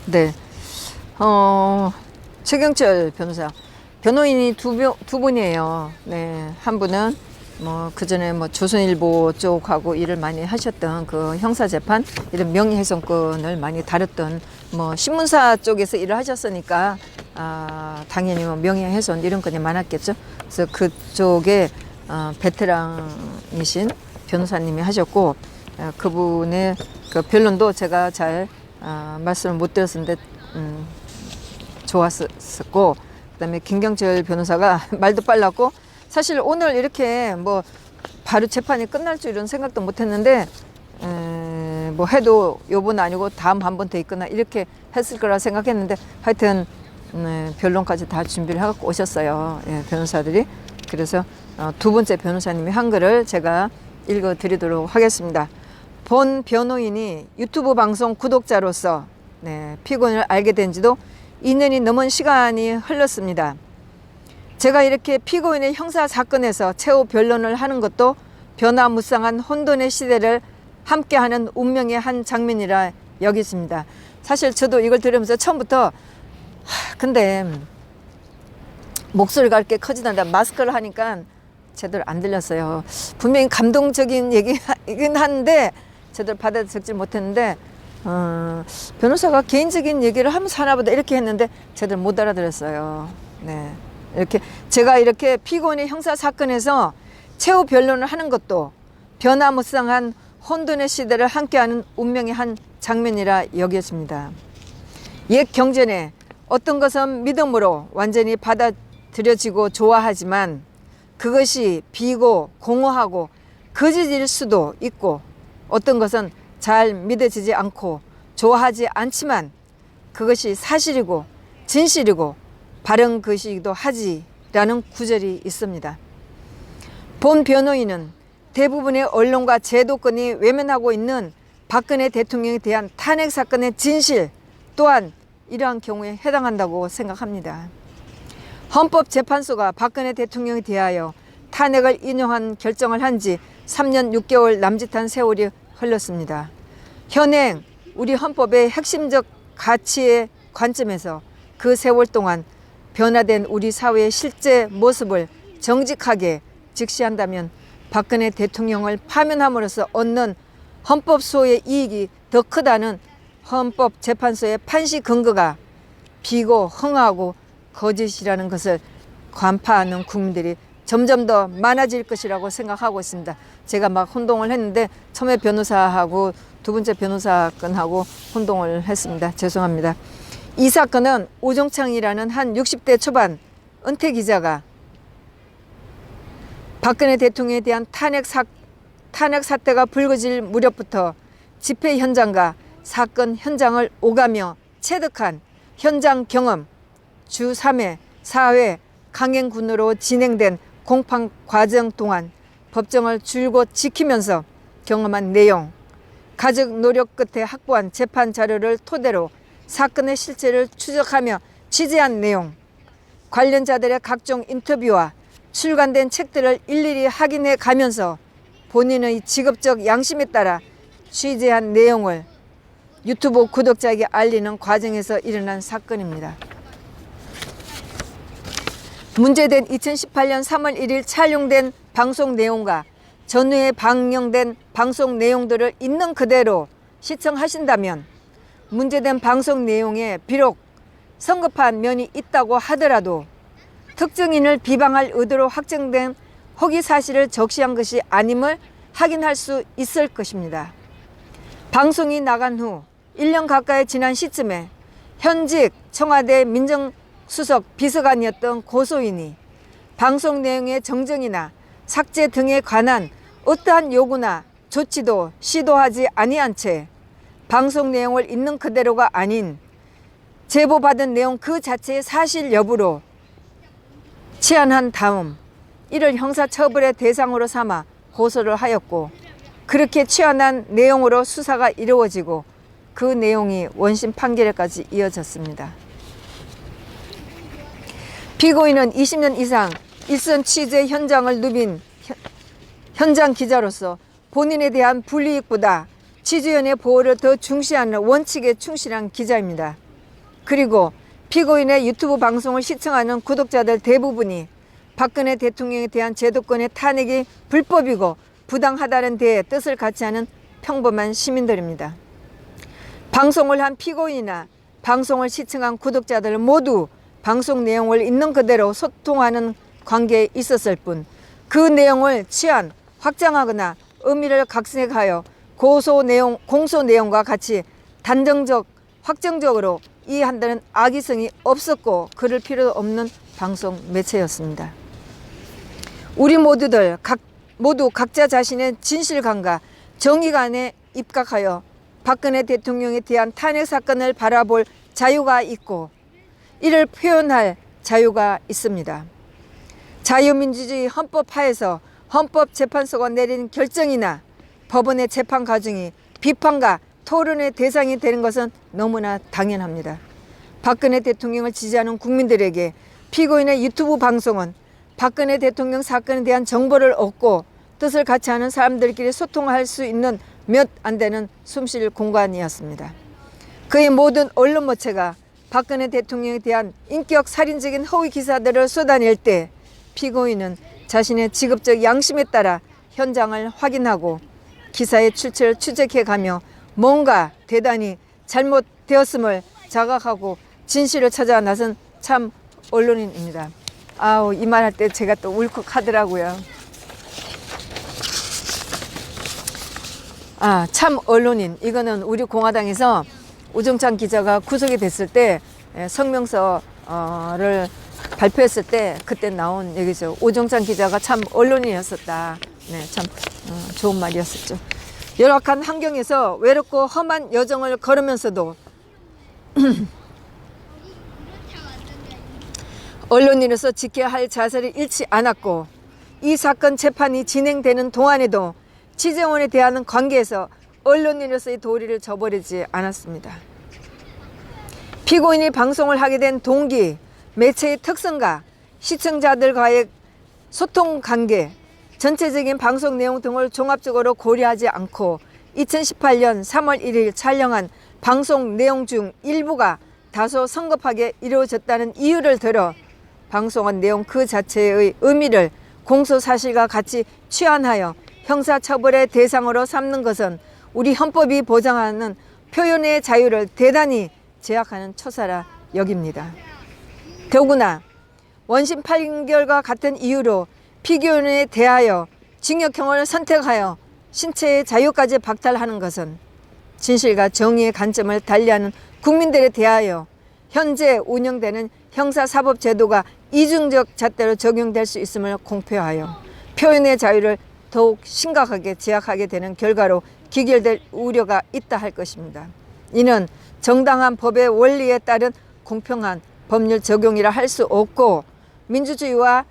네. 최경철 변호사. 변호인이 두 분이에요. 네. 한 분은 그전에 조선일보 쪽하고 일을 많이 하셨던 그 형사재판, 이런 명예훼손건을 많이 다뤘던 신문사 쪽에서 일을 하셨으니까, 당연히 명예훼손 이런 건이 많았겠죠. 그래서 그쪽에, 베테랑이신 변호사님이 하셨고, 그분의 그 변론도 제가 잘, 말씀을 못 드렸었는데, 좋았었고, 그 다음에 김경철 변호사가 말도 빨랐고, 사실 오늘 이렇게 바로 재판이 끝날 줄은 생각도 못 했는데, 해도 요번 아니고 다음 한 번 더 있거나 이렇게 했을 거라 생각했는데, 하여튼, 변론까지 다 준비를 해갖고 오셨어요. 예, 변호사들이. 그래서, 두 번째 변호사님이 한 글을 제가 읽어 드리도록 하겠습니다. 본 변호인이 유튜브 방송 구독자로서, 피고인을 알게 된 지도 2년이 넘은 시간이 흘렀습니다. 제가 이렇게 피고인의 형사사건에서 최후 변론을 하는 것도 변화무쌍한 혼돈의 시대를 함께하는 운명의 한 장면이라 여기십니다. 사실 저도 이걸 들으면서 처음부터 근데 목소리가 이렇게 커지던데 마스크를 하니까 제대로 안 들렸어요. 분명히 감동적인 얘기이긴 한데 제대로 받아들이지 못했는데, 변호사가 개인적인 얘기를 하면서 하나보다 이렇게 했는데 제대로 못 알아들었어요. 네. 제가 이렇게 피고인의 형사사건에서 최후 변론을 하는 것도 변화무쌍한 혼돈의 시대를 함께하는 운명의 한 장면이라 여겨집니다. 옛 경전에 어떤 것은 믿음으로 완전히 받아들여지고 좋아하지만 그것이 비고 공허하고 거짓일 수도 있고, 어떤 것은 잘 믿어지지 않고 좋아하지 않지만 그것이 사실이고 진실이고 바른 것이기도 하지라는 구절이 있습니다. 본 변호인은 대부분의 언론과 제도권이 외면하고 있는 박근혜 대통령에 대한 탄핵 사건의 진실 또한 이러한 경우에 해당한다고 생각합니다. 헌법재판소가 박근혜 대통령에 대하여 탄핵을 인용한 결정을 한 지 3년 6개월 남짓한 세월이 흘렀습니다. 현행 우리 헌법의 핵심적 가치의 관점에서 그 세월 동안 변화된 우리 사회의 실제 모습을 정직하게 직시한다면 박근혜 대통령을 파면함으로써 얻는 헌법소의 이익이 더 크다는 헌법재판소의 판시 근거가 비고 흥하고 거짓이라는 것을 간파하는 국민들이 점점 더 많아질 것이라고 생각하고 있습니다. 제가 막 혼동을 했는데 처음에 변호사하고 두 번째 변호사건하고 혼동을 했습니다. 죄송합니다. 이 사건은 오종창이라는 한 60대 초반 은퇴 기자가 박근혜 대통령에 대한 탄핵 사태가 불거질 무렵부터 집회 현장과 사건 현장을 오가며 체득한 현장 경험, 주 3회, 4회 강행군으로 진행된 공판 과정 동안 법정을 줄곧 지키면서 경험한 내용, 가적 노력 끝에 확보한 재판 자료를 토대로 사건의 실체를 추적하며 취재한 내용, 관련자들의 각종 인터뷰와 출간된 책들을 일일이 확인해 가면서 본인의 직업적 양심에 따라 취재한 내용을 유튜브 구독자에게 알리는 과정에서 일어난 사건입니다. 문제된 2018년 3월 1일 촬영된 방송 내용과 전후에 방영된 방송 내용들을 있는 그대로 시청하신다면 문제된 방송 내용에 비록 성급한 면이 있다고 하더라도 특정인을 비방할 의도로 확정된 허위 사실을 적시한 것이 아님을 확인할 수 있을 것입니다. 방송이 나간 후 1년 가까이 지난 시점에 현직 청와대 민정수석 비서관이었던 고소인이 방송 내용의 정정이나 삭제 등에 관한 어떠한 요구나 조치도 시도하지 아니한 채 방송 내용을 있는 그대로가 아닌 제보받은 내용 그 자체의 사실 여부로 치안한 다음 이를 형사처벌의 대상으로 삼아 고소를 하였고, 그렇게 취한한 내용으로 수사가 이루어지고 그 내용이 원심 판결에까지 이어졌습니다. 피고인은 20년 이상 일선 취재 현장을 누빈 현장 기자로서 본인에 대한 불이익보다 취재원의 보호를 더 중시하는 원칙에 충실한 기자입니다. 그리고 피고인의 유튜브 방송을 시청하는 구독자들 대부분이 박근혜 대통령에 대한 제도권의 탄핵이 불법이고 부당하다는 데에 뜻을 같이 하는 평범한 시민들입니다. 방송을 한 피고인이나 방송을 시청한 구독자들 모두 방송 내용을 있는 그대로 소통하는 관계에 있었을 뿐 그 내용을 치안, 확장하거나 의미를 각색하여 공소 내용과 같이 확정적으로 이해한다는 악의성이 없었고 그럴 필요 없는 방송 매체였습니다. 우리 모두 각자 자신의 진실감과 정의감에 입각하여 박근혜 대통령에 대한 탄핵 사건을 바라볼 자유가 있고 이를 표현할 자유가 있습니다. 자유민주주의 헌법 하에서 헌법재판소가 내린 결정이나 법원의 재판 과정이 비판과 토론의 대상이 되는 것은 너무나 당연합니다. 박근혜 대통령을 지지하는 국민들에게 피고인의 유튜브 방송은 박근혜 대통령 사건에 대한 정보를 얻고 뜻을 같이 하는 사람들끼리 소통할 수 있는 몇 안 되는 숨쉴 공간이었습니다. 그의 모든 언론 매체가 박근혜 대통령에 대한 인격 살인적인 허위 기사들을 쏟아낼 때 피고인은 자신의 직업적 양심에 따라 현장을 확인하고 기사의 출처를 추적해가며 뭔가 대단히 잘못되었음을 자각하고 진실을 찾아 나선 참 언론인입니다. 아우, 이 말할 때 제가 또 울컥하더라고요. 참 언론인. 이거는 우리 공화당에서 오정찬 기자가 구속이 됐을 때 성명서를 발표했을 때 그때 나온 얘기죠. 오정찬 기자가 참 언론인이었었다. 네, 참 좋은 말이었었죠. 열악한 환경에서 외롭고 험한 여정을 걸으면서도 언론인으로서 지켜야 할 자세를 잃지 않았고 이 사건 재판이 진행되는 동안에도 치정원에 대한 관계에서 언론인으로서의 도리를 저버리지 않았습니다. 피고인이 방송을 하게 된 동기, 매체의 특성과 시청자들과의 소통 관계, 전체적인 방송 내용 등을 종합적으로 고려하지 않고 2018년 3월 1일 촬영한 방송 내용 중 일부가 다소 성급하게 이루어졌다는 이유를 들어 방송한 내용 그 자체의 의미를 공소사실과 같이 취한하여 형사처벌의 대상으로 삼는 것은 우리 헌법이 보장하는 표현의 자유를 대단히 제약하는 처사라 여깁니다. 더구나 원심 판결과 같은 이유로 피고인에 대하여 징역형을 선택하여 신체의 자유까지 박탈하는 것은 진실과 정의의 관점을 달리하는 국민들에 대하여 현재 운영되는 형사사법제도가 이중적 잣대로 적용될 수 있음을 공표하여 표현의 자유를 더욱 심각하게 제약하게 되는 결과로 기결될 우려가 있다 할 것입니다. 이는 정당한 법의 원리에 따른 공평한 법률 적용이라 할 수 없고 민주주의와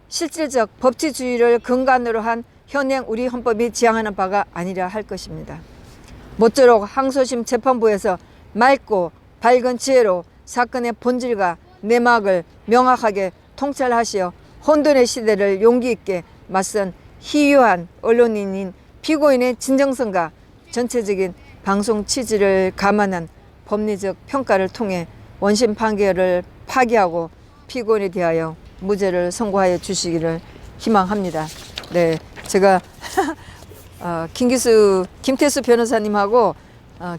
실질적 법치주의를 근간으로 한 현행 우리 헌법이 지향하는 바가 아니라 할 것입니다. 모쪼록 항소심 재판부에서 맑고 밝은 지혜로 사건의 본질과 내막을 명확하게 통찰하시어 혼돈의 시대를 용기 있게 맞선 희유한 언론인인 피고인의 진정성과 전체적인 방송 취지를 감안한 법리적 평가를 통해 원심 판결을 파기하고 피고인에 대하여 무죄를 선고하여 주시기를 희망합니다. 네, 제가 김태수 변호사님하고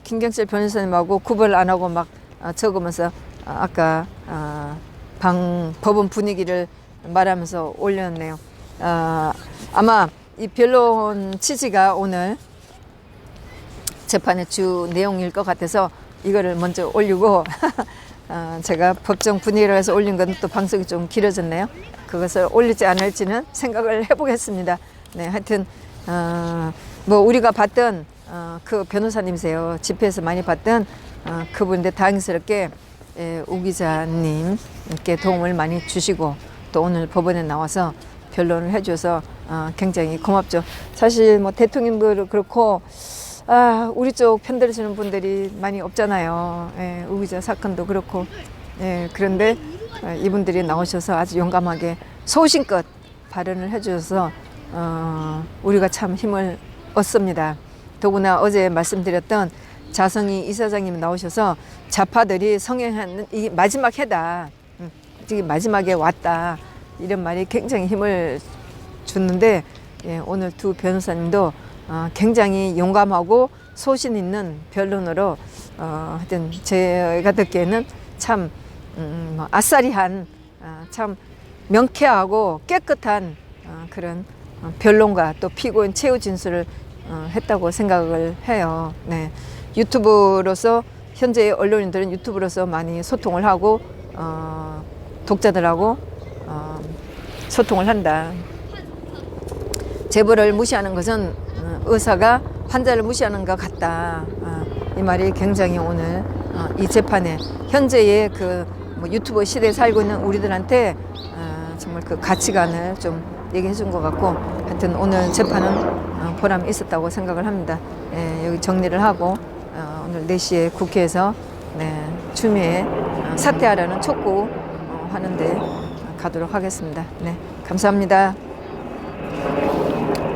김경철 변호사님하고 구별 안 하고 막 적으면서 아까 법원 분위기를 말하면서 올렸네요. 아마 이 변론 취지가 오늘 재판의 주 내용일 것 같아서 이거를 먼저 올리고 제가 법정 분위기를 해서 올린 건 또 방송이 좀 길어졌네요. 그것을 올리지 않을지는 생각을 해보겠습니다. 네, 하여튼 뭐 우리가 봤던 그 변호사님이세요. 집회에서 많이 봤던 그분인데 다행스럽게 우 기자님께 도움을 많이 주시고 또 오늘 법원에 나와서 변론을 해줘서 굉장히 고맙죠. 사실 뭐 대통령도 그렇고 우리 쪽 편들어주는 분들이 많이 없잖아요. 우 기자 사건도 그렇고 그런데 이분들이 나오셔서 아주 용감하게 소신껏 발언을 해주셔서 우리가 참 힘을 얻습니다. 더구나 어제 말씀드렸던 자성희 이사장님이 나오셔서 좌파들이 성행하는 이 마지막 해다. 이게 마지막에 왔다. 이런 말이 굉장히 힘을 줬는데 예, 오늘 두 변호사님도 굉장히 용감하고 소신 있는 변론으로 하여튼 제가 듣기에는 참 뭐 아싸리한 참 명쾌하고 깨끗한 그런 변론과 또 피고인 최후 진술을 했다고 생각을 해요. 네. 유튜브로서 현재 언론인들은 유튜브로서 많이 소통을 하고 독자들하고 소통을 한다. 제보를 무시하는 것은 의사가 환자를 무시하는 것 같다. 이 말이 굉장히 오늘 이 재판에 현재의 그 뭐 유튜브 시대에 살고 있는 우리들한테 정말 그 가치관을 좀 얘기해 준 것 같고 하여튼 오늘 재판은 보람이 있었다고 생각을 합니다. 예, 여기 정리를 하고 오늘 4시에 국회에서 네, 추미애 사퇴하라는 촉구 하는데 가도록 하겠습니다. 네, 감사합니다.